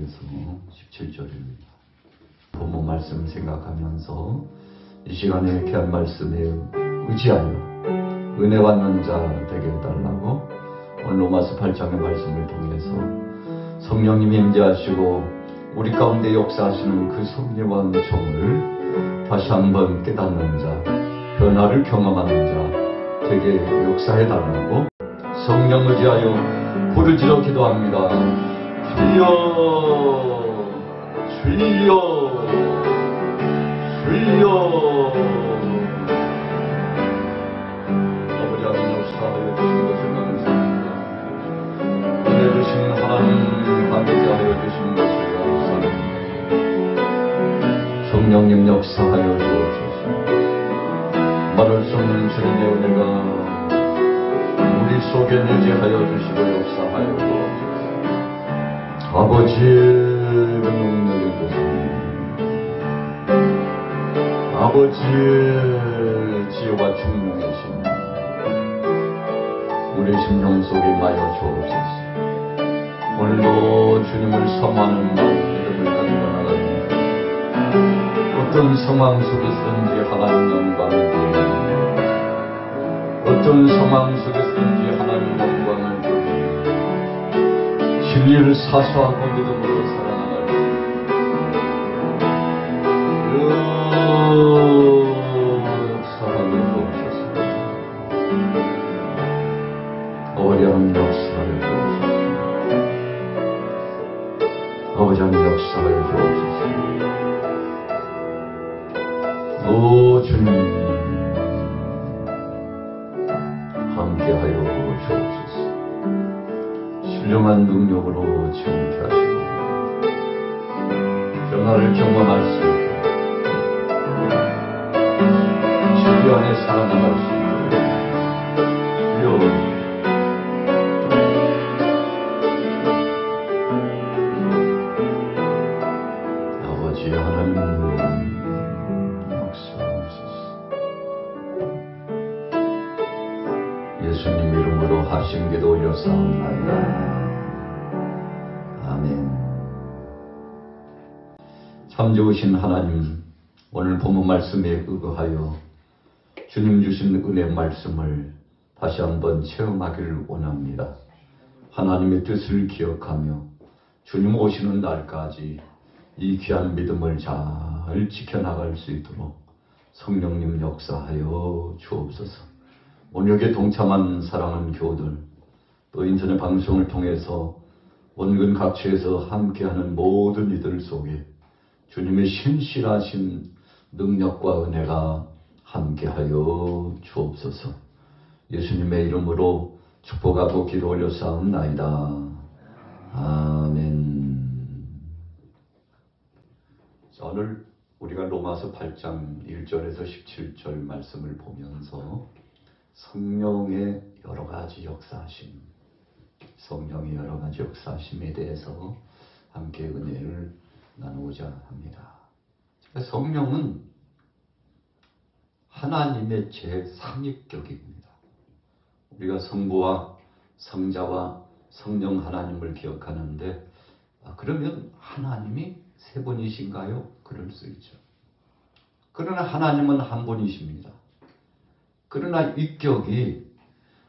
6절에서 17절입니다. 본문 말씀 생각하면서 이 시간에 귀한 말씀에 의지하여 은혜 받는 자 되게 해달라고 오늘 로마서 8장의 말씀을 통해서 성령님이 임재하시고 우리 가운데 역사하시는 그 섭리와 은총을 다시 한번 깨닫는 자, 변화를 경험하는 자 되게 역사해달라고 성령 의지하여 부르짖어 기도합니다. 주여 주여 주여. 아버지 하나님 역사하여 주신 것을 감사합니다. 은혜 주신 하나님 함께 하여 주신 것을 감사합니다. 성령님 역사하여 주옵소서. 말할 수 없는 주님의 은혜가 우리 속에 내재하여 주시고 역사하여 주옵소서. 아버지의 능력의 뜻입니다. 아버지의 지혜와 충만하신 우리 심령 속에 임하여 주옵소서. 오늘도 주님을 섬하는 믿음을 가지고 나갑니다. 어떤 상황 속에서든지 하나님 영광을 드립니다. 어떤 상황 속에서든지 하나님 영광을 드립니다. 진리를 사수하고 믿음으로 살아나갈 역사하여 주옵소서. 아버지 하나님 역사하여 주옵소서. 아버지 하나님 역사하여 주옵소서. 오 주님 함께하여 주옵소서. 신령한 능력으로 지원케 하시고 변화를 경험할 수 있고 진리 안에 살아나갈 수 있고 아버지 하나님 역사하옵소서. 예수님 이름으로 하신 기도 올려사옵나이다. 아멘. 참 좋으신 하나님, 오늘 본문 말씀에 의거하여 주님 주신 은혜 말씀을 다시 한번 체험하기를 원합니다. 하나님의 뜻을 기억하며 주님 오시는 날까지 이 귀한 믿음을 잘 지켜나갈 수 있도록 성령님 역사하여 주옵소서. 오늘 여기에 동참한 사랑하는 교우들, 또 인터넷 방송을 통해서 원근 각처에서 함께하는 모든 이들 속에 주님의 신실하신 능력과 은혜가 함께하여 주옵소서. 예수님의 이름으로 축복하고 기도 올려사옵나이다. 아멘. 자, 오늘 우리가 로마서 8장 1절에서 17절 말씀을 보면서 성령의 여러 가지 역사하심, 성령의 여러 가지 역사하심에 대해서 함께 은혜를 나누고자 합니다. 성령은 하나님의 제3위격입니다. 우리가 성부와 성자와 성령 하나님을 기억하는데 그러면 하나님이 세 분이신가요? 그럴 수 있죠. 그러나 하나님은 한 분이십니다. 그러나 위격이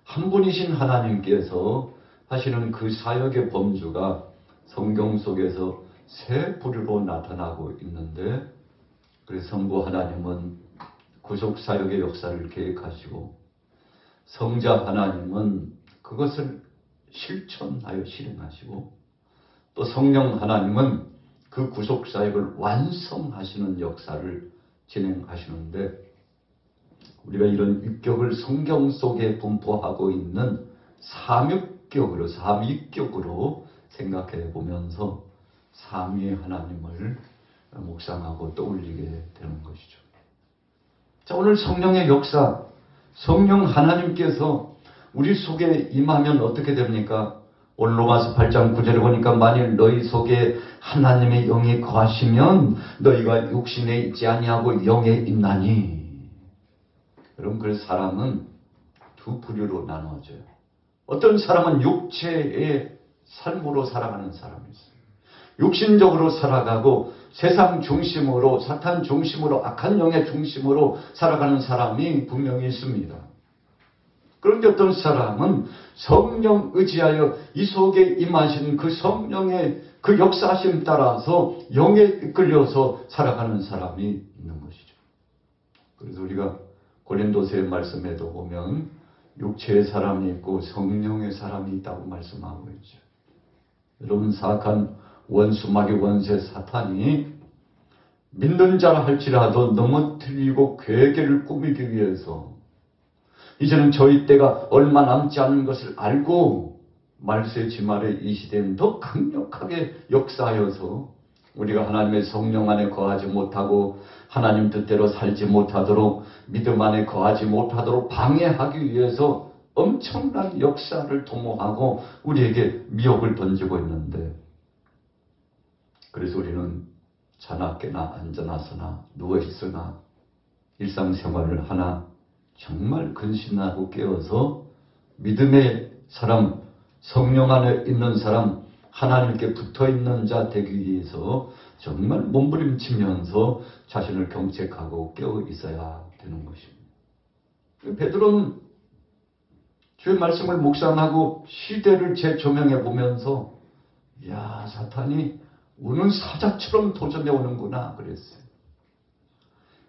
한 분이신 하나님께서 하시는 그 사역의 범주가 성경 속에서 세 부류로 나타나고 있는데, 그래서 성부 하나님은 구속사역의 역사를 계획하시고 성자 하나님은 그것을 실천하여 실행하시고 또 성령 하나님은 그 구속사역을 완성하시는 역사를 진행하시는데, 우리가 이런 위격을 성경 속에 분포하고 있는 삼위격으로 생각해 보면서 삼위의 하나님을 묵상하고 떠올리게 되는 것이죠. 자, 오늘 성령의 역사, 성령 하나님께서 우리 속에 임하면 어떻게 됩니까? 오늘 로마서 8장 9절에 보니까 만일 너희 속에 하나님의 영이 거하시면 너희가 육신에 있지 아니하고 영에 있나니. 여러분, 그 사람은 두 부류로 나누어져요. 어떤 사람은 육체의 삶으로 살아가는 사람이 있어요. 육신적으로 살아가고 세상 중심으로, 사탄 중심으로, 악한 영의 중심으로 살아가는 사람이 분명히 있습니다. 그런데 어떤 사람은 성령 의지하여 이 속에 임하신 그 성령의 그 역사하심 따라서 영에 이끌려서 살아가는 사람이 있는 것이죠. 그래서 우리가 고린도서의 말씀에도 보면 육체의 사람이 있고 성령의 사람이 있다고 말씀하고 있죠. 여러분, 사악한 원수 마귀 원세 사탄이 믿는 자라 할지라도 넘어뜨리고 괴계를 꾸미기 위해서 이제는 저희 때가 얼마 남지 않은 것을 알고 말세 지말의 이 시대는 더 강력하게 역사하여서 우리가 하나님의 성령 안에 거하지 못하고 하나님 뜻대로 살지 못하도록, 믿음 안에 거하지 못하도록 방해하기 위해서 엄청난 역사를 도모하고 우리에게 미혹을 던지고 있는데, 그래서 우리는 자나깨나 앉아나서나 누워있으나 일상생활을 하나 정말 근신하고 깨어서 믿음의 사람, 성령 안에 있는 사람, 하나님께 붙어있는 자 되기 위해서 정말 몸부림치면서 자신을 경책하고 깨어 있어야 되는 것입니다. 베드로는 주의 말씀을 묵상하고 시대를 재조명해 보면서 야, 사탄이 우는 사자처럼 도전해 오는구나 그랬어요.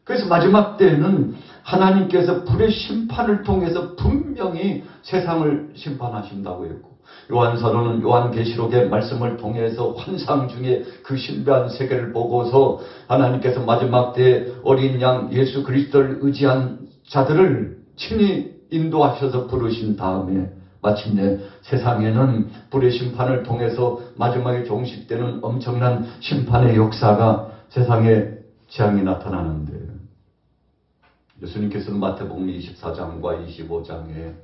그래서 마지막 때에는 하나님께서 불의 심판을 통해서 분명히 세상을 심판하신다고 했고, 요한서로는 요한계시록의 말씀을 통해서 환상 중에 그 신비한 세계를 보고서 하나님께서 마지막 때에 어린 양 예수 그리스도를 의지한 자들을 친히 인도하셔서 부르신 다음에 마침내 세상에는 불의 심판을 통해서 마지막에 종식되는 엄청난 심판의 역사가 세상에 재앙이 나타나는데, 예수님께서는 마태복음 24장과 25장에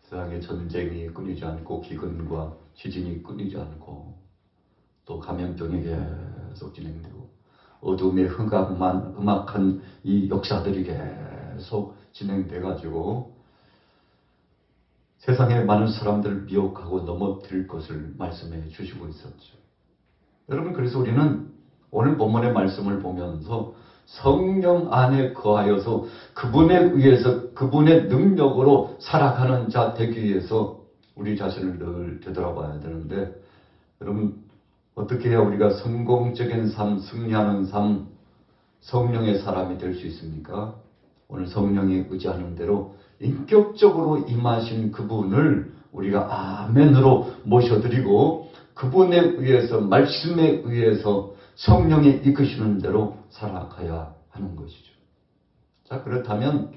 세상에 전쟁이 끊이지 않고 기근과 지진이 끊이지 않고 또 감염병이 계속 진행되고 어둠의 험악한 이 역사들이 계속 진행돼 가지고 세상에 많은 사람들을 미혹하고 넘어뜨릴 것을 말씀해 주시고 있었죠. 여러분, 그래서 우리는 오늘 본문의 말씀을 보면서 성령 안에 거하여서 그분에 의해서 그분의 능력으로 살아가는 자 되기 위해서 우리 자신을 늘 되돌아봐야 되는데, 여러분, 어떻게 해야 우리가 성공적인 삶, 승리하는 삶, 성령의 사람이 될 수 있습니까? 오늘 성령이 의지하는 대로 인격적으로 임하신 그분을 우리가 아멘으로 모셔드리고 그분에 의해서, 말씀에 의해서 성령이 이끄시는 대로 살아가야 하는 것이죠. 자, 그렇다면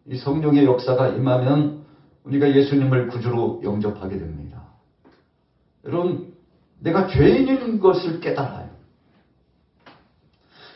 이 성령의 역사가 임하면 우리가 예수님을 구주로 영접하게 됩니다. 여러분, 내가 죄인인 것을 깨달아요.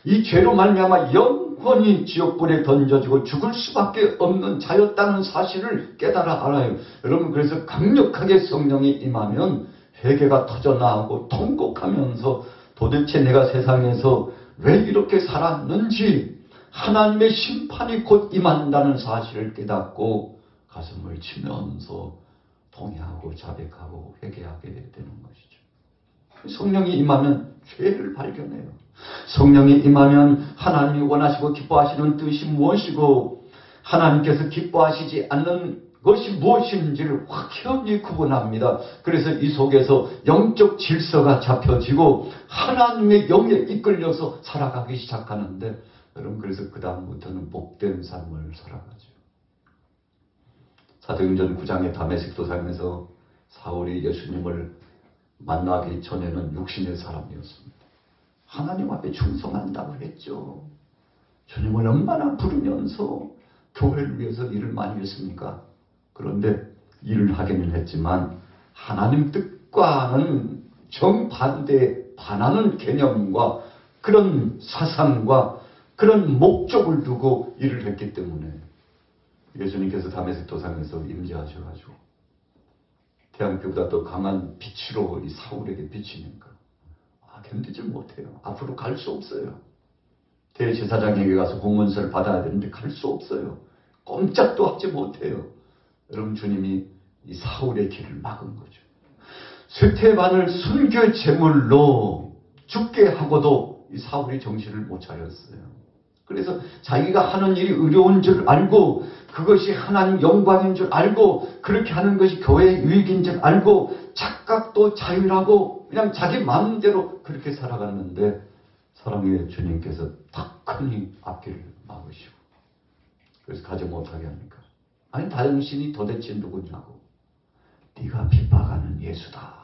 이 죄로 말미암아 영원히 지옥불에 던져지고 죽을 수밖에 없는 자였다는 사실을 깨달아 알아요. 여러분, 그래서 강력하게 성령이 임하면 회개가 터져나오고 통곡하면서 도대체 내가 세상에서 왜 이렇게 살았는지 하나님의 심판이 곧 임한다는 사실을 깨닫고 가슴을 치면서 통회하고 자백하고 회개하게 되는 것이죠. 성령이 임하면 죄를 발견해요. 성령이 임하면 하나님이 원하시고 기뻐하시는 뜻이 무엇이고 하나님께서 기뻐하시지 않는 것이 무엇인지를 확연히 구분합니다. 그래서 이 속에서 영적 질서가 잡혀지고 하나님의 영에 이끌려서 살아가기 시작하는데, 여러분, 그래서 그 다음부터는 복된 삶을 살아가죠. 사도행전 9장의 다메섹 도상에서 사울이 예수님을 만나기 전에는 육신의 사람이었습니다. 하나님 앞에 충성한다고 했죠. 주님을 얼마나 부르면서 교회를 위해서 일을 많이 했습니까? 그런데 일을 하기는 했지만 하나님 뜻과는 정반대에 반하는 개념과 그런 사상과 그런 목적을 두고 일을 했기 때문에 예수님께서 다메섹 도상에서 임재하셔가지고 태양빛보다 더 강한 빛으로 이 사울에게 비치니까 견디질 못해요. 앞으로 갈 수 없어요. 대제사장에게 가서 공문서를 받아야 되는데 갈 수 없어요. 꼼짝도 하지 못해요. 여러분, 주님이 이 사울의 길을 막은 거죠. 스테반을 순교 제물로 죽게 하고도 이 사울이 정신을 못 차렸어요. 그래서 자기가 하는 일이 의로운 줄 알고 그것이 하나님 영광인 줄 알고 그렇게 하는 것이 교회의 유익인 줄 알고 착각도 자유라고 그냥 자기 마음대로 그렇게 살아갔는데 사랑의 주님께서 탁하니 앞길을 막으시고 그래서 가지 못하게 합니까? 아니 당신이 도대체 누구냐고. 네가 핍박하는 예수다.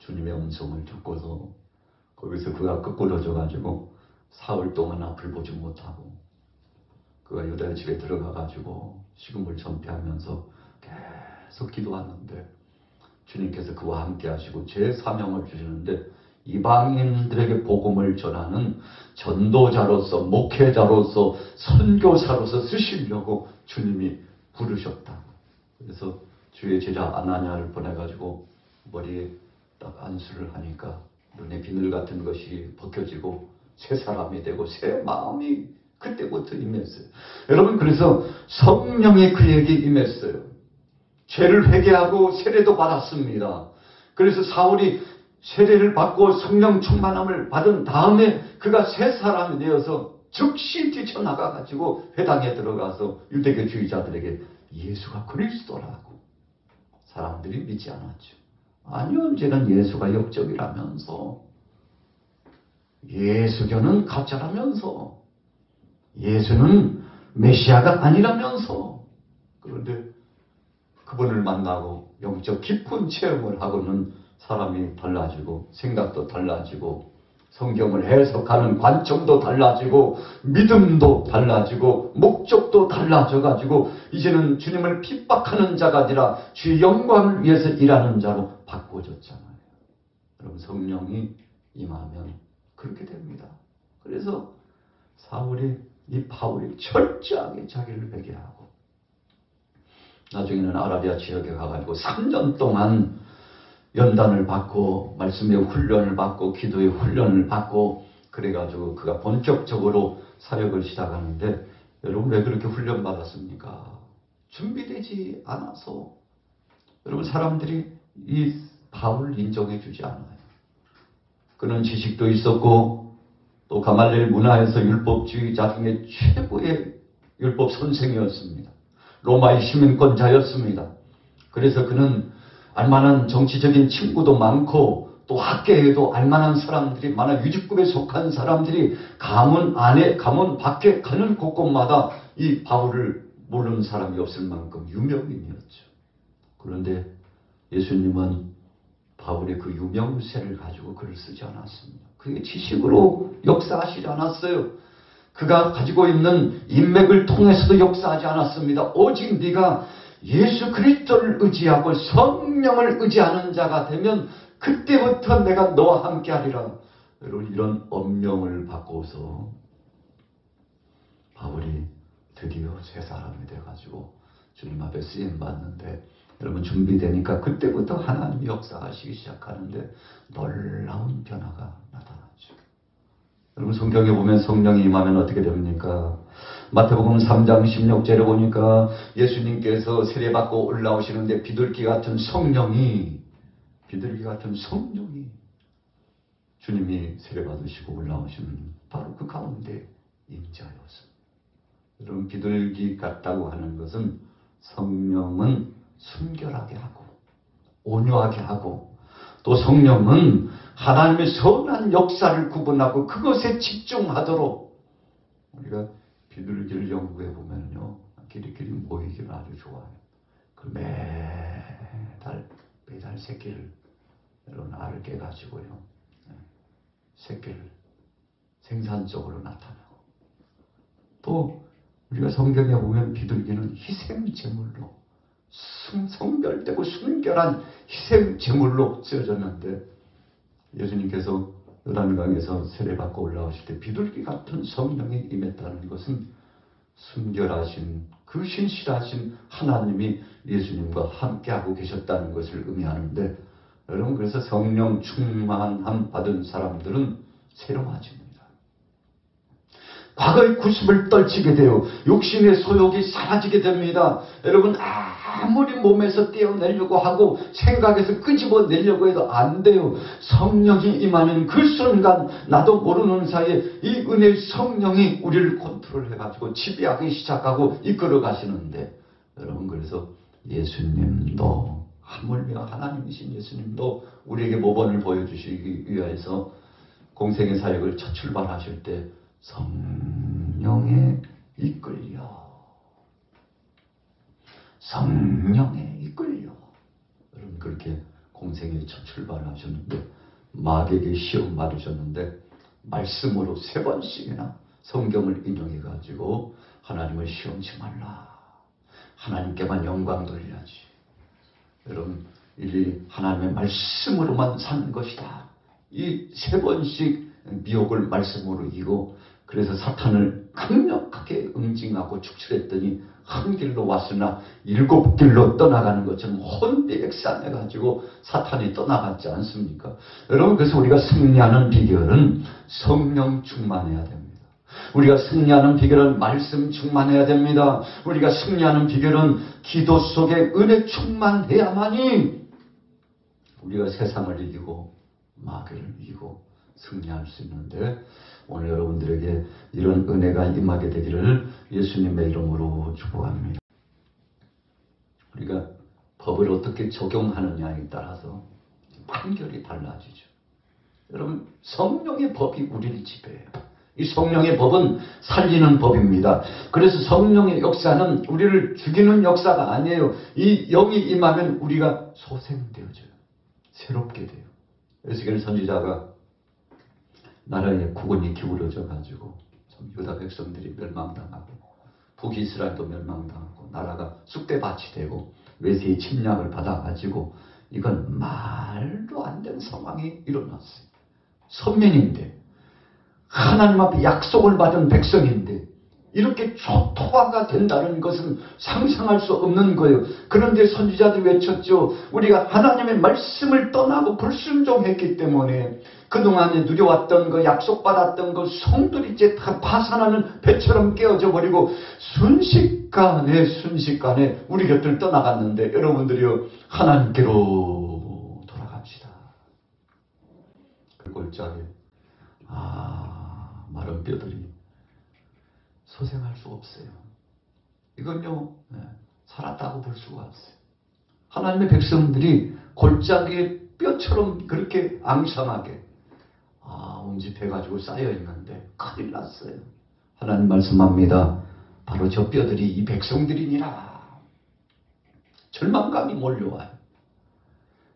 주님의 음성을 듣고서 거기서 그가 끄꾸러져 가지고 사흘 동안 앞을 보지 못하고 그가 유다의 집에 들어가 가지고 식음을 전폐하면서 계속 기도하는데 주님께서 그와 함께 하시고 제 사명을 주시는데 이방인들에게 복음을 전하는 전도자로서 목회자로서 선교사로서 쓰시려고 주님이 부르셨다. 그래서 주의 제자 아나니아를 보내가지고 머리에 딱 안수를 하니까 눈에 비늘 같은 것이 벗겨지고 새 사람이 되고 새 마음이 그때부터 임했어요. 여러분 그래서 성령이 그에게 임했어요. 죄를 회개하고 세례도 받았습니다. 그래서 사울이 세례를 받고 성령 충만함을 받은 다음에 그가 새 사람이 되어서 즉시 뛰쳐나가가지고 회당에 들어가서 유대교 주의자들에게 예수가 그리스도라고 사람들이 믿지 않았죠. 아니 언제는 예수가 역적이라면서 예수교는 가짜라면서 예수는 메시아가 아니라면서 그런데 그분을 만나고 영적 깊은 체험을 하고는 사람이 달라지고 생각도 달라지고 성경을 해석하는 관점도 달라지고 믿음도 달라지고 목적도 달라져가지고 이제는 주님을 핍박하는 자가 아니라 주의 영광을 위해서 일하는 자로 바꿔졌잖아요. 여러분 성령이 임하면 그렇게 됩니다. 그래서 이 바울이 철저하게 자기를 회개하고 나중에는 아라비아 지역에 가가지고 3년 동안 연단을 받고 말씀의 훈련을 받고 기도의 훈련을 받고 그래가지고 그가 본격적으로 사역을 시작하는데 여러분 왜 그렇게 훈련받았습니까? 준비되지 않아서. 여러분 사람들이 이 바울을 인정해 주지 않아요. 그는 지식도 있었고 또 가말리엘 문화에서 율법주의자 중에 최고의 율법 선생이었습니다. 로마의 시민권자였습니다. 그래서 그는 알만한 정치적인 친구도 많고 또 학계에도 알만한 사람들이 많아 유직급에 속한 사람들이 가문 안에 가문 밖에 가는 곳곳마다 이 바울을 모르는 사람이 없을 만큼 유명인이었죠. 그런데 예수님은 바울의 그 유명세를 가지고 글을 쓰지 않았습니다. 그게 지식으로 역사하시지 않았어요. 그가 가지고 있는 인맥을 통해서도 역사하지 않았습니다. 오직 네가 예수 그리스도를 의지하고 성령을 의지하는 자가 되면 그때부터 내가 너와 함께 하리라. 여러분 이런 엄명을 받고서 바울이 드디어 새 사람이 돼가지고 주님 앞에 쓰임받는데 여러분 준비되니까 그때부터 하나님이 역사하시기 시작하는데 놀라운 변화가 나타나죠. 여러분 성경에 보면 성령이 임하면 어떻게 됩니까? 마태복음 3장 16절에 보니까 예수님께서 세례받고 올라오시는데 비둘기 같은 성령이 주님이 세례받으시고 올라오시는 바로 그 가운데 임자였습니다. 여러분 비둘기 같다고 하는 것은 성령은 순결하게 하고 온유하게 하고 또 성령은 하나님의 선한 역사를 구분하고 그것에 집중하도록 우리가 비둘기를 연구해 보면요 끼리끼리 모이기를 아주 좋아해요. 그 매달 새끼를 여러분 알을 깨가지고요 새끼를 생산적으로 나타내고 또 우리가 성경에 보면 비둘기는 희생제물로 성별되고 순결한 희생제물로 쓰여졌는데 예수님께서 요단강에서 세례받고 올라오실 때 비둘기 같은 성령이 임했다는 것은 순결하신 그 신실하신 하나님이 예수님과 함께하고 계셨다는 것을 의미하는데 여러분 그래서 성령 충만함 받은 사람들은 새로워집니다. 과거의 구습을 떨치게 돼요. 육신의 소욕이 사라지게 됩니다. 여러분, 아무리 몸에서 떼어내려고 하고 생각에서 끄집어내려고 해도 안 돼요. 성령이 임하는 그 순간 나도 모르는 사이에 이 은혜의 성령이 우리를 컨트롤해가지고 지배하기 시작하고 이끌어 가시는데, 여러분, 그래서 예수님도, 하물며 하나님이신 예수님도 우리에게 모범을 보여주시기 위해서 공생의 사역을 첫 출발하실 때 성령에 이끌려, 성령에 이끌려. 여러분, 그렇게 공생의 첫 출발을 하셨는데, 마귀에게 시험 받으셨는데 말씀으로 3번씩이나 성경을 인용해 가지고 하나님을 시험치 말라, 하나님께만 영광 돌려야지. 여러분, 이 하나님의 말씀으로만 사는 것이다. 이 3번씩 미혹을 말씀으로 이고, 그래서 사탄을 강력하게 응징하고 축출했더니 한 길로 왔으나 7길로 떠나가는 것처럼 혼비백산해가지고 사탄이 떠나갔지 않습니까? 여러분, 그래서 우리가 승리하는 비결은 성령 충만해야 됩니다. 우리가 승리하는 비결은 말씀 충만해야 됩니다. 우리가 승리하는 비결은 기도 속에 은혜 충만해야만이 우리가 세상을 이기고 마귀를 이기고 승리할 수 있는데, 오늘 여러분들에게 이런 은혜가 임하게 되기를 예수님의 이름으로 축복합니다. 우리가 법을 어떻게 적용하느냐에 따라서 판결이 달라지죠. 여러분, 성령의 법이 우리를 지배해요. 이 성령의 법은 살리는 법입니다. 그래서 성령의 역사는 우리를 죽이는 역사가 아니에요. 이 영이 임하면 우리가 소생되어져요. 새롭게 돼요. 에스겔 선지자가 나라에 국원이 기울어져 가지고 유다 백성들이 멸망당하고 북이스라엘도 멸망당하고 나라가 쑥대밭이 되고 외세의 침략을 받아가지고 이건 말도 안 되는 상황이 일어났어요. 선민인데, 하나님 앞에 약속을 받은 백성인데 이렇게 초토화가 된다는 것은 상상할 수 없는 거예요. 그런데 선지자들이 외쳤죠. 우리가 하나님의 말씀을 떠나고 불순종했기 때문에 그동안에 누려왔던 거, 약속받았던 거, 성들이 이제 다 파산하는 배처럼 깨어져 버리고 순식간에 우리 곁을 떠나갔는데, 여러분들이요, 하나님께로 돌아갑시다. 그 골짜기에 마른 뼈들이 소생할 수 없어요. 이건요, 살았다고 볼 수가 없어요. 하나님의 백성들이 골짜기에 뼈처럼 그렇게 앙상하게 운집해가지고 쌓여있는데 큰일 났어요. 하나님 말씀합니다. 바로 저 뼈들이 이 백성들이니라. 절망감이 몰려와요.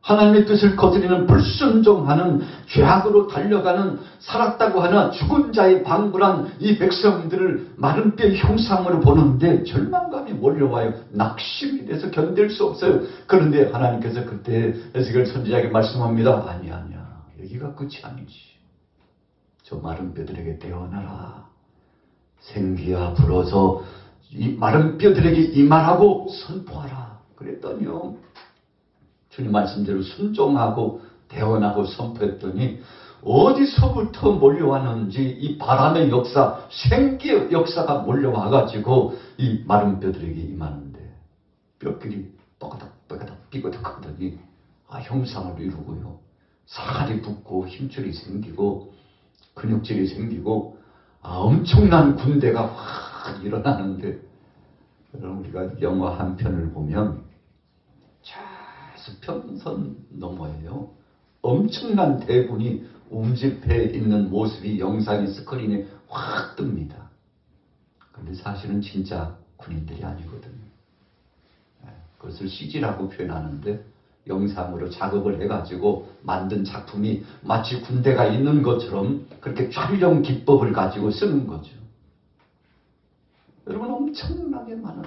하나님의 뜻을 거스리는 불순종하는 죄악으로 달려가는 살았다고 하나 죽은 자의 방불한 이 백성들을 마른 뼈의 형상으로 보는데 절망감이 몰려와요. 낙심이 돼서 견딜 수 없어요. 그런데 하나님께서 그때 에스겔 선지자에게 말씀합니다. 아니야. 여기가 끝이 아니지. 저 마른 뼈들에게 태어나라. 생기야 불어서 이 마른 뼈들에게 임하라고 선포하라. 그랬더니요, 주님 말씀대로 순종하고 대언하고 선포했더니 어디서부터 몰려왔는지 이 바람의 역사, 생기의 역사가 몰려와가지고 이 마른 뼈들에게 임하는데 뼈끼리 뻐가닥 삐거덕하더니 형상을 이루고요, 살이 붙고 힘줄이 생기고 근육질이 생기고 엄청난 군대가 확 일어나는데, 여러분, 우리가 영화 한 편을 보면 수평선 너머에요, 엄청난 대군이 움집해 있는 모습이 영상이 스크린에 확 뜹니다. 그런데 사실은 진짜 군인들이 아니거든요. 그것을 CG라고 표현하는데 영상으로 작업을 해가지고 만든 작품이 마치 군대가 있는 것처럼 그렇게 촬영 기법을 가지고 쓰는 거죠. 여러분, 엄청나게 많은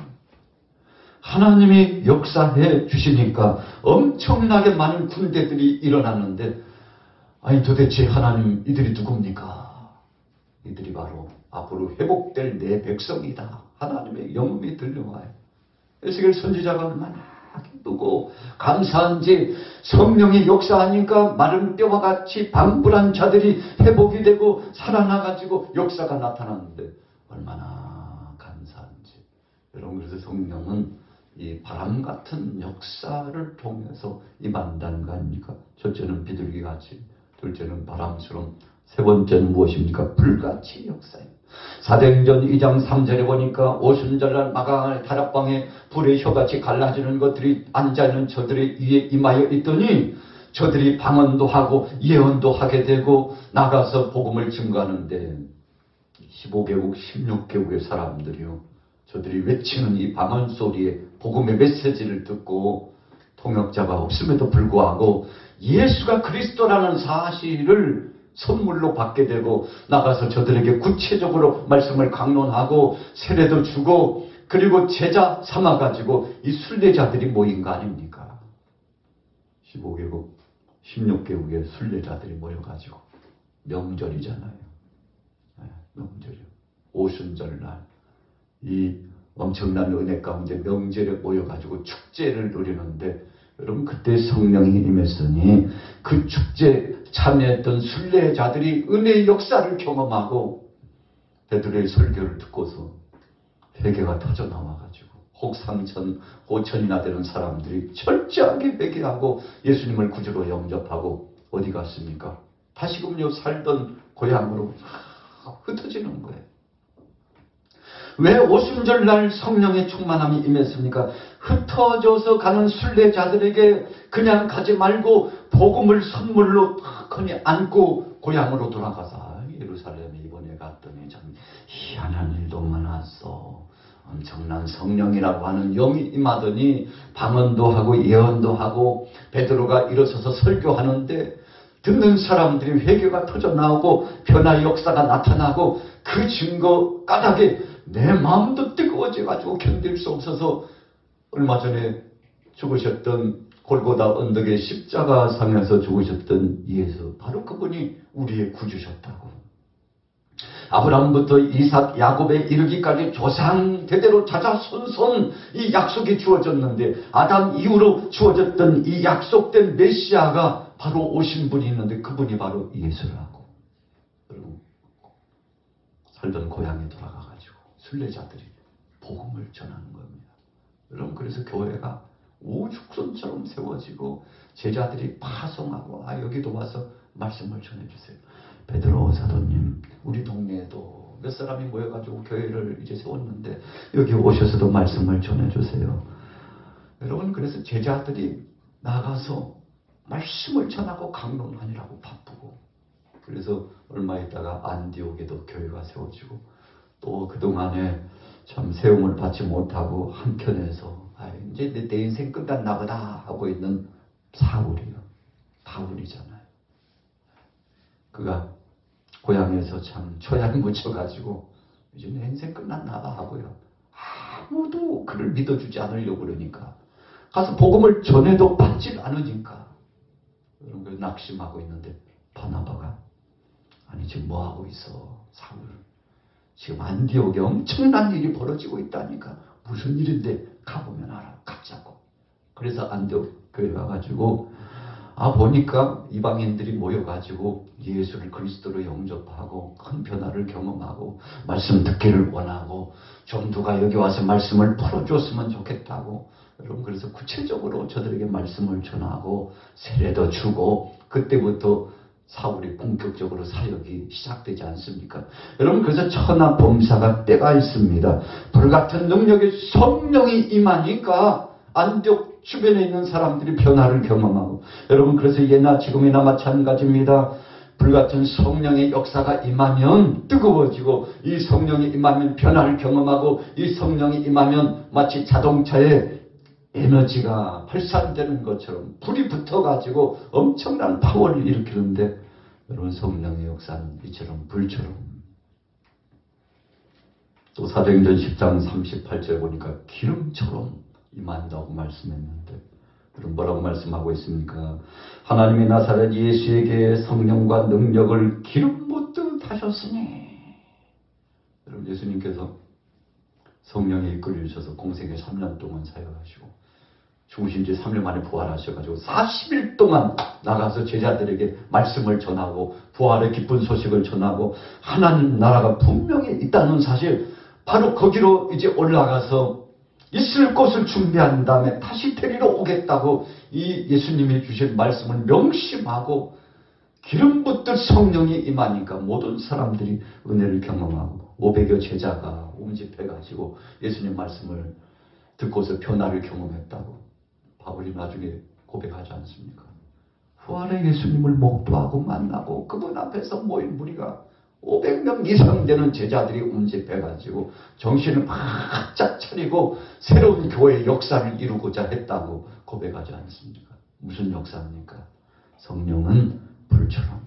하나님이 역사해 주시니까 엄청나게 많은 군대들이 일어났는데, 아니 도대체 하나님, 이들이 누굽니까? 이들이 바로 앞으로 회복될 내 백성이다. 하나님의 영음이 들려와요. 에스겔 선지자가 얼마나 기쁘고 감사한지, 성령이 역사하니까 마른 뼈와 같이 방불한 자들이 회복이 되고 살아나가지고 역사가 나타났는데, 얼마나 감사한지. 여러분, 그래서 성령은 이 바람 같은 역사를 통해서 임한다는 거 아닙니까? 첫째는 비둘기같이, 둘째는 바람처럼, 세 번째는 무엇입니까? 불같이 역사입니다. 사도행전 2장 3절에 보니까 오순절날 마가의 다락방에 불의 혀같이 갈라지는 것들이 앉아있는 저들의 위에 임하여 있더니 저들이 방언도 하고 예언도 하게 되고 나가서 복음을 증거하는데 15개국 16개국의 사람들이요, 저들이 외치는 이 방언 소리에 복음의 메시지를 듣고 통역자가 없음에도 불구하고 예수가 그리스도라는 사실을 선물로 받게 되고 나가서 저들에게 구체적으로 말씀을 강론하고 세례도 주고 그리고 제자 삼아가지고 이 순례자들이 모인 거 아닙니까? 15개국 16개국의 순례자들이 모여가지고 명절이잖아요. 명절이요. 오순절날 이 엄청난 은혜 가운데 명절에 모여가지고 축제를 누리는데, 여러분 그때 성령이 임했으니 그 축제 참여했던 순례자들이 은혜의 역사를 경험하고 베드로의 설교를 듣고서 회개가 터져 나와가지고 혹 3천 5천이나 되는 사람들이 철저하게 회개하고 예수님을 구주로 영접하고 어디 갔습니까? 다시금요 살던 고향으로 흩어지는 거예요. 왜 오순절날 성령의 충만함이 임했습니까? 흩어져서 가는 순례자들에게 그냥 가지 말고 복음을 선물로 탁하니 안고 고향으로 돌아가서 예루살렘에 이번에 갔더니 참 희한한 일도 많았어. 엄청난 성령이라고 하는 영이 임하더니 방언도 하고 예언도 하고 베드로가 일어서서 설교하는데 듣는 사람들이 회개가 터져 나오고 변화의 역사가 나타나고 그 증거 까닭에 내 마음도 뜨거워져가지고 견딜 수 없어서 얼마 전에 죽으셨던 골고다 언덕의 십자가상에서 죽으셨던 예수, 바로 그분이 우리의 구주셨다고. 아브라함부터 이삭, 야곱에 이르기까지 조상 대대로 자자손손 이 약속이 주어졌는데 아담 이후로 주어졌던 이 약속된 메시아가 바로 오신 분이 있는데 그분이 바로 예수라고. 여러분, 살던 고향에 돌아가가지고 순례자들이 복음을 전하는 겁니다. 여러분, 그래서 교회가 우죽순처럼 세워지고 제자들이 파송하고 여기도 와서 말씀을 전해주세요. 베드로 사도님, 우리 동네에도 몇 사람이 모여가지고 교회를 이제 세웠는데 여기 오셔서도 말씀을 전해주세요. 여러분, 그래서 제자들이 나가서 말씀을 전하고 강론하느라고 바쁘고, 그래서 얼마 있다가 안디옥에도 교회가 세워지고 또 그동안에 참 세움을 받지 못하고 한켠에서 이제 내 인생 끝났나 보다 하고 있는 사울이요. 바울이잖아요. 그가 고향에서 참 초양 묻혀가지고 이제 내 인생 끝났나 봐 하고요. 아무도 그를 믿어주지 않으려고 그러니까 가서 복음을 전해도 받질 않으니까 그런 걸 낙심하고 있는데 바나바가 아니 지금 뭐하고 있어 사울, 지금 안디옥에 엄청난 일이 벌어지고 있다니까 무슨 일인데 가보면 알아 가자고. 그래서 안디옥 교회 가가지고 보니까 이방인들이 모여가지고 예수를 그리스도로 영접하고 큰 변화를 경험하고 말씀 듣기를 원하고 좀 누가 여기 와서 말씀을 풀어줬으면 좋겠다고. 여러분, 그래서 구체적으로 저들에게 말씀을 전하고 세례도 주고 그때부터 사울이 본격적으로 사역이 시작되지 않습니까? 여러분, 그래서 천하범사가 때가 있습니다. 불같은 능력의 성령이 임하니까 안디옥 주변에 있는 사람들이 변화를 경험하고, 여러분, 그래서 예나 지금이나 마찬가지입니다. 불같은 성령의 역사가 임하면 뜨거워지고, 이 성령이 임하면 변화를 경험하고, 이 성령이 임하면 마치 자동차에 에너지가 발산되는 것처럼 불이 붙어가지고 엄청난 파워를 일으키는데, 여러분, 성령의 역사는 이처럼 불처럼. 또 사도행전 10장 38절에 보니까 기름처럼 임한다고 말씀했는데, 여러분 뭐라고 말씀하고 있습니까? 하나님의 나사렛 예수에게 성령과 능력을 기름 붓듯 하셨으니. 여러분, 예수님께서 성령에 이끌려 주셔서 공생에 3년 동안 사역하시고 죽으신 지 3일 만에 부활하셔가지고 40일 동안 나가서 제자들에게 말씀을 전하고 부활의 기쁜 소식을 전하고 하나님 나라가 분명히 있다는 사실, 바로 거기로 이제 올라가서 있을 곳을 준비한 다음에 다시 데리러 오겠다고 이 예수님이 주신 말씀을 명심하고 기름 붓듯 성령이 임하니까 모든 사람들이 은혜를 경험하고 500여 제자가 옹집해가지고 예수님 말씀을 듣고서 변화를 경험했다고 바울이 나중에 고백하지 않습니까? 부활의 예수님을 목도하고 만나고 그분 앞에서 모인 무리가 500명 이상 되는 제자들이 옹집해가지고 정신을 바짝 차리고 새로운 교회의 역사를 이루고자 했다고 고백하지 않습니까? 무슨 역사입니까? 성령은 불처럼,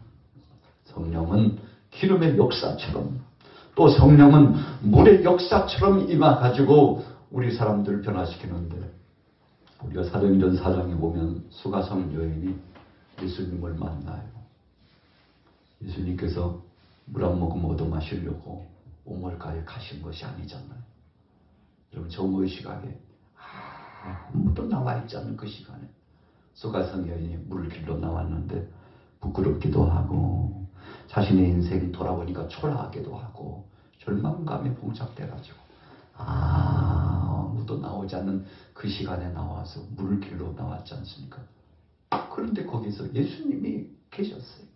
성령은 기름의 역사처럼, 또 성령은 물의 역사처럼 임해가지고 우리 사람들을 변화시키는데, 우리가 사도행전 4장에 보면 수가성 여인이 예수님을 만나요. 예수님께서 물 한 모금 얻어 마시려고 오물가에 가신 것이 아니잖아요. 여러분, 정오의 시각에 아무도 나와 있지 않은 그 시간에 수가성 여인이 물을 길러 나왔는데 부끄럽기도 하고 자신의 인생이 돌아보니까 초라하기도 하고 절망감에 봉착돼가지고 아무도 나오지 않는 그 시간에 나와서 물을 길러 나왔지 않습니까? 그런데 거기서 예수님이 계셨어요.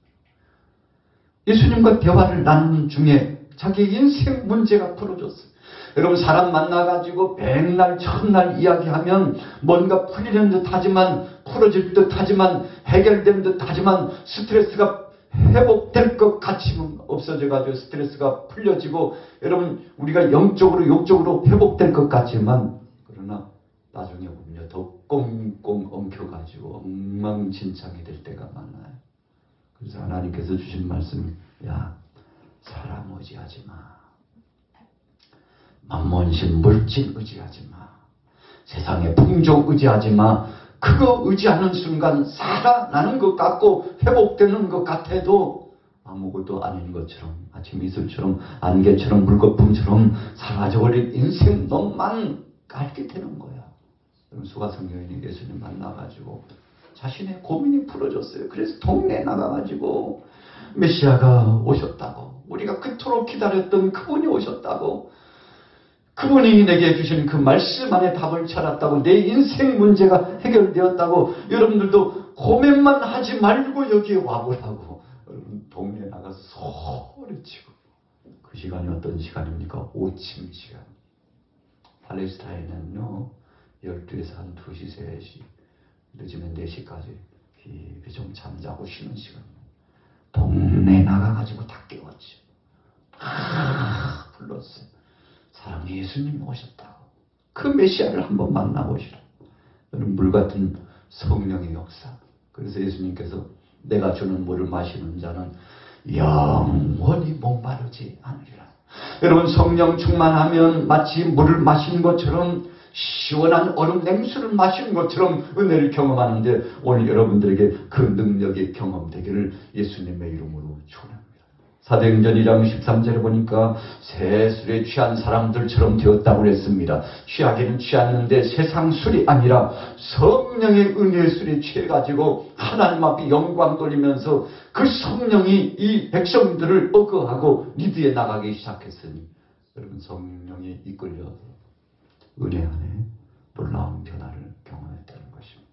예수님과 대화를 나누는 중에 자기 인생 문제가 풀어졌어요. 여러분, 사람 만나가지고 백날 첫날 이야기하면 뭔가 풀리는 듯 하지만, 풀어질 듯 하지만, 해결된 듯 하지만 스트레스가 회복될 것 같이는 없어져가지고 스트레스가 풀려지고, 여러분, 우리가 영적으로 육적으로 회복될 것 같지만, 그러나 나중에 보면 더 꽁꽁 엉켜가지고 엉망진창이 될 때가 많아요. 그래서 하나님께서 주신 말씀이, 야, 사람 의지하지 마. 만몬신 물질 의지하지 마. 세상의 풍족 의지하지 마. 그거 의지하는 순간 살아나는 것 같고 회복되는 것 같아도 아무것도 아닌 것처럼, 아침 이슬처럼 안개처럼 물거품처럼 사라져버린 인생 놈만 알게 되는 거야. 수가성 여인이 예수님 만나가지고 자신의 고민이 풀어졌어요. 그래서 동네에 나가가지고 메시아가 오셨다고, 우리가 그토록 기다렸던 그분이 오셨다고, 그분이 내게 주신 그 말씀 안에 답을 찾았다고, 내 인생 문제가 해결되었다고, 여러분들도 고민만 하지 말고 여기에 와보라고 여러분 동네에 나가서 소리치고. 그 시간이 어떤 시간입니까? 오침 시간. 팔레스타인은요 12에서 한 2시, 3시, 늦으면 4시까지 깊이 좀 잠자고 쉬는 시간입니다. 동네에 나가가지고 다 깨웠죠. 불렀어요. 사랑의 예수님 오셨다고. 그 메시아를 한번 만나보시라. 여러분, 물같은 성령의 역사. 그래서 예수님께서 내가 주는 물을 마시는 자는 영원히 목마르지 않으리라. 여러분, 성령 충만하면 마치 물을 마시는 것처럼, 시원한 얼음 냉수를 마시는 것처럼 은혜를 경험하는데, 오늘 여러분들에게 그 능력이 경험되기를 예수님의 이름으로 축원합니다. 사도행전 2장 13절에 보니까 새 술에 취한 사람들처럼 되었다고 그랬습니다. 취하기는 취했는데 세상 술이 아니라 성령의 은혜의 술에 취해가지고 하나님 앞에 영광 돌리면서 그 성령이 이 백성들을 어거하고 리드에 나가기 시작했으니, 여러분, 성령이 이끌려서 은혜 안에 놀라운 변화를 경험했다는 것입니다.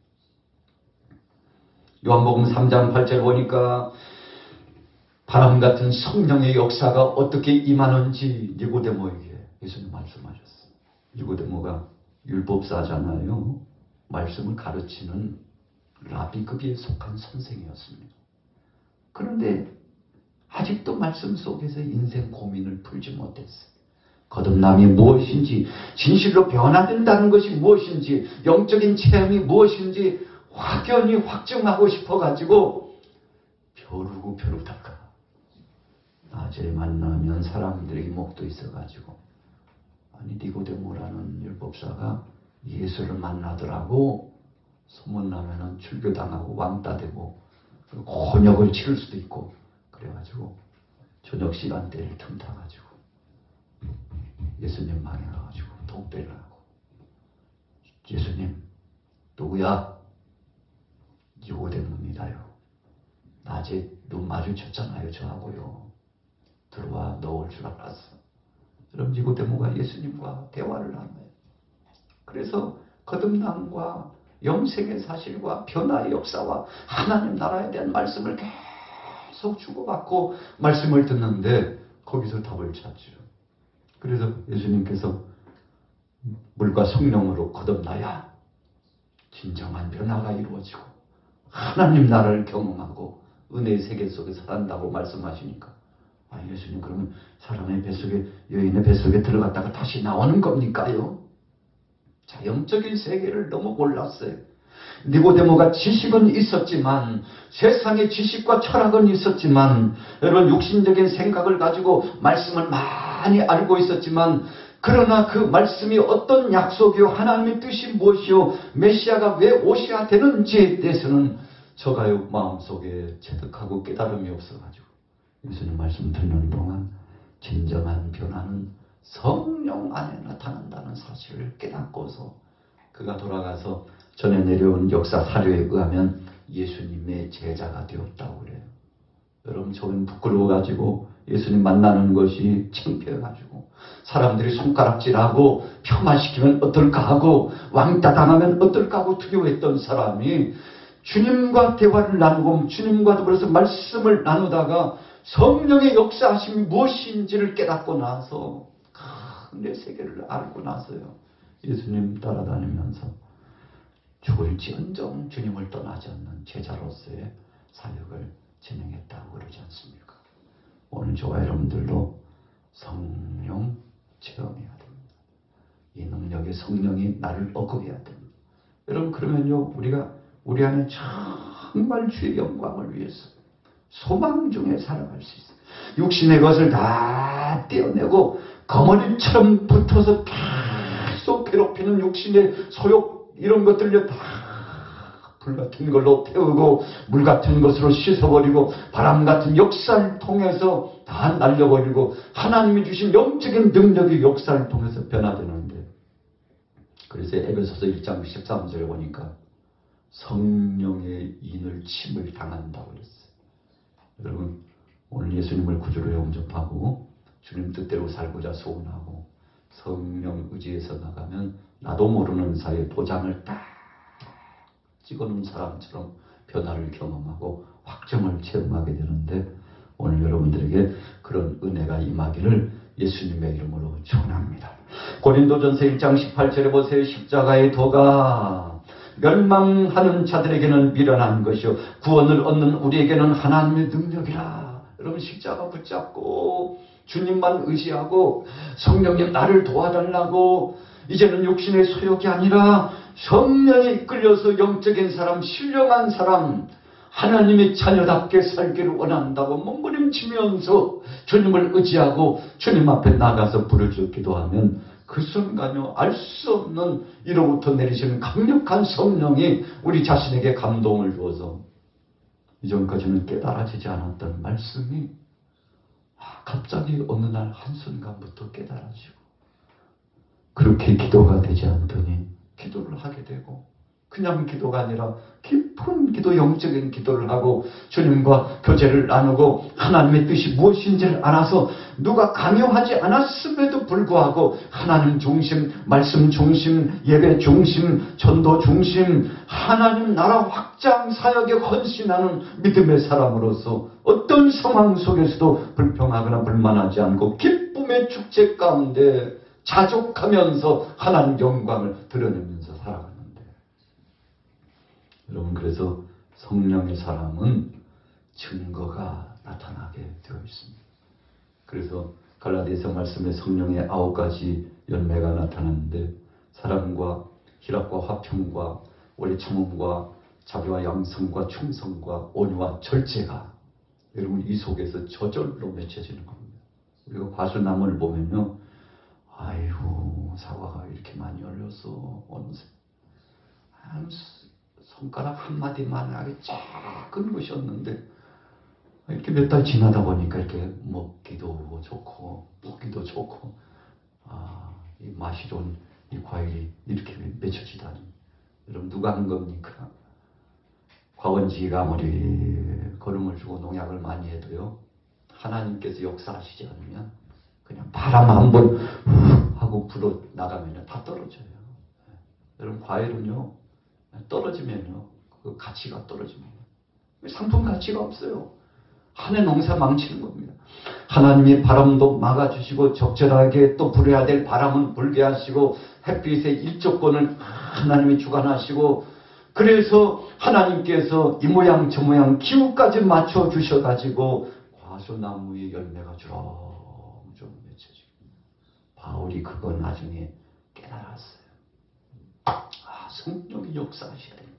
요한복음 3장 8절 보니까 바람 같은 성령의 역사가 어떻게 임하는지 니고데모에게 예수님 말씀하셨어요. 니고데모가 율법사잖아요. 말씀을 가르치는 라비급에 속한 선생이었습니다. 그런데 아직도 말씀 속에서 인생 고민을 풀지 못했어요. 거듭남이 무엇인지, 진실로 변화된다는 것이 무엇인지, 영적인 체험이 무엇인지 확연히 확증하고 싶어가지고 벼르다가 낮에 만나면 사람들에게 목도 있어가지고, 아니 니고데모라는 율법사가 예수를 만나더라고 소문나면은 출교당하고 왕따되고 곤욕을 치를 수도 있고, 그래가지고 저녁 시간대를 틈타가지고 예수님 방에 가가지고 독배를 하고, 예수님 또 누구야? 니고데모입니다요. 낮에 눈 마주쳤잖아요. 저하고요. 들어와 넣을 줄 알았어. 그럼 니고데모가 예수님과 대화를 한 거예요. 그래서 거듭남과 영생의 사실과 변화의 역사와 하나님 나라에 대한 말씀을 계속 주고받고 말씀을 듣는데 거기서 답을 찾죠. 그래서 예수님께서 물과 성령으로 거듭나야 진정한 변화가 이루어지고 하나님 나라를 경험하고 은혜의 세계 속에 산다고 말씀하시니까 예수님 그러면 사람의 뱃속에 여인의 뱃속에 들어갔다가 다시 나오는 겁니까요? 자, 영적인 세계를 너무 몰랐어요. 니고데모가 지식은 있었지만 세상의 지식과 철학은 있었지만 여러분 육신적인 생각을 가지고 말씀을 많이 알고 있었지만 그러나 그 말씀이 어떤 약속이요 하나님의 뜻이 무엇이요 메시아가 왜 오셔야 되는지에 대해서는 저가요 마음속에 체득하고 깨달음이 없어가지고 예수님 말씀 듣는 동안 진정한 변화는 성령 안에 나타난다는 사실을 깨닫고서 그가 돌아가서 전에 내려온 역사 사료에 의하면 예수님의 제자가 되었다고 그래요. 여러분 저는 부끄러워가지고 예수님 만나는 것이 창피해가지고 사람들이 손가락질하고 폄하시키면 어떨까 하고 왕따 당하면 어떨까 하고 두려워했던 사람이 주님과 대화를 나누고 주님과 더불어서 말씀을 나누다가 성령의 역사하심이 무엇인지를 깨닫고 나서 내 세계를 알고 나서요. 예수님 따라다니면서 죽을지언정 주님을 떠나지 않는 제자로서의 사역을 진행했다고 그러지 않습니까? 오늘 저와 여러분들도 성령 체험해야 됩니다. 이 능력의 성령이 나를 얻고해야 됩니다. 여러분 그러면요 우리 안에 정말 주의 영광을 위해서 소망 중에 살아갈 수 있어요. 육신의 것을 다 떼어내고 거머리처럼 붙어서 계속 괴롭히는 육신의 소욕 이런 것들을 다 불같은 걸로 태우고 물같은 것으로 씻어버리고 바람같은 역사를 통해서 다 날려버리고 하나님이 주신 영적인 능력의 역사를 통해서 변화되는데 그래서 에베소서 1장 13절에 보니까 성령의 인을 침을 당한다고 그랬어요. 여러분 오늘 예수님을 구주로 영접하고 주님 뜻대로 살고자 소원하고 성령 의지에서 나가면 나도 모르는 사이에 도장을 딱 찍어놓은 사람처럼 변화를 경험하고 확정을 체험하게 되는데 오늘 여러분들에게 그런 은혜가 임하기를 예수님의 이름으로 축원합니다. 고린도전서 1장 18절에 보세요. 십자가의 도가 멸망하는 자들에게는 미련한 것이요 구원을 얻는 우리에게는 하나님의 능력이라. 여러분 십자가 붙잡고 주님만 의지하고 성령님 나를 도와달라고 이제는 육신의 소욕이 아니라 성령에 이끌려서 영적인 사람, 신령한 사람, 하나님의 자녀답게 살기를 원한다고 몸부림치면서 주님을 의지하고 주님 앞에 나가서 부르짖어 기도하면 그 순간요 알 수 없는 이로부터 내리시는 강력한 성령이 우리 자신에게 감동을 주어서 이전까지는 깨달아지지 않았던 말씀이 갑자기 어느 날 한순간부터 깨달아지고 그렇게 기도가 되지 않더니 기도를 하게 되고 그냥 기도가 아니라 깊은 기도, 영적인 기도를 하고 주님과 교제를 나누고 하나님의 뜻이 무엇인지를 알아서 누가 강요하지 않았음에도 불구하고 하나님 중심, 말씀 중심, 예배 중심, 전도 중심, 하나님 나라 확장 사역에 헌신하는 믿음의 사람으로서 어떤 상황 속에서도 불평하거나 불만하지 않고 기쁨의 축제 가운데 자족하면서 하나님 영광을 드러내면서 살아가는데 여러분 그래서 성령의 사람은 증거가 나타나게 되어 있습니다. 그래서 갈라디아서 말씀에 성령의 9가지 열매가 나타나는데 사랑과 희락과 화평과 오래 참음과 자비와 양성과 충성과 온유와 절제가 여러분 이 속에서 저절로 맺혀지는 겁니다. 우리가 과수나무를 보면요 아이고 사과가 이렇게 많이 열려서 언제 손가락 한마디만하게 작은 것이었는데 이렇게 몇 달 지나다 보니까 이렇게 먹기도 좋고 보기도 좋고 이 맛이 좋은 이 과일이 이렇게 맺혀지다니 여러분 누가 한 겁니까? 곽원지가 아무리 걸음을 주고 농약을 많이 해도요, 하나님께서 역사하시지 않으면 그냥 바람 한번 하고 불어 나가면 다 떨어져요. 여러분 과일은요, 떨어지면요, 그 가치가 떨어집니다. 상품 가치가 없어요. 한 해 농사 망치는 겁니다. 하나님이 바람도 막아주시고 적절하게 또 불어야 될 바람은 불게 하시고 햇빛의 일조권을 하나님이 주관하시고, 그래서 하나님께서 이 모양 저 모양 기후까지 맞춰주셔가지고 과수나무의 열매가 주렁주렁 맺혀지고, 바울이 그거 나중에 깨달았어요. 성령이 역사하셔야 됩니다.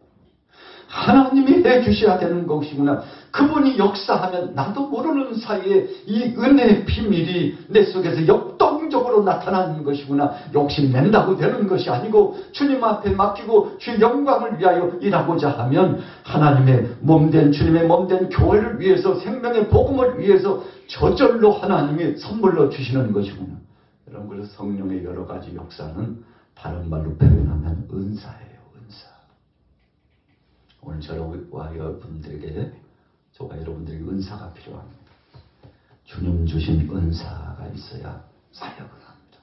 하나님이 해주셔야 되는 것이구나. 그분이 역사하면 나도 모르는 사이에 이 은혜의 비밀이 내 속에서 역동적으로 나타나는 것이구나. 욕심낸다고 되는 것이 아니고 주님 앞에 맡기고 주의 영광을 위하여 일하고자 하면 하나님의 몸된 주님의 몸된 교회를 위해서, 생명의 복음을 위해서 저절로 하나님이 선물로 주시는 것이구나. 여러분, 그래서 성령의 여러 가지 역사는 다른 말로 표현하면 은사예요. 은사. 오늘 저와 여러분들에게, 저와 여러분들에게 은사가 필요합니다. 주님 주신 은사가 있어야 사역을 합니다.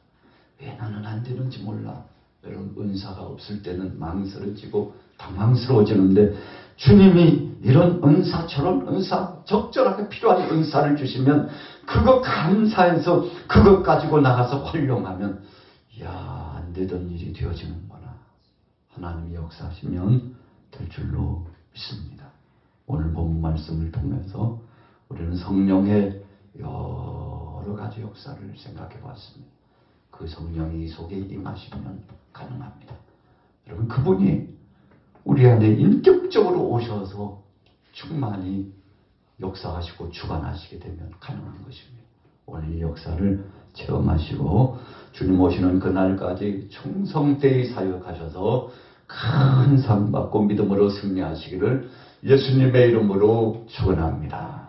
왜 나는 안 되는지 몰라. 여러분, 은사가 없을 때는 망설여지고 당황스러워지는데, 주님이 이런 은사 저런 은사, 적절하게 필요한 은사를 주시면 그거 감사해서 그것 가지고 나가서 활용하면, 이야, 안 되던 일이 되어지는구나. 하나님이 역사하시면 될 줄로 믿습니다. 오늘 본 말씀을 통해서 우리는 성령의 여러 가지 역사를 생각해 봤습니다. 그 성령이 속에 임하시면 가능합니다. 여러분, 그분이 우리 안에 인격적으로 오셔서 충만히 역사하시고 주관하시게 되면 가능한 것입니다. 오늘 이 역사를 체험하시고 주님 오시는 그날까지 충성되이 사역하셔서 큰 상 받고 믿음으로 승리하시기를 예수님의 이름으로 축원합니다.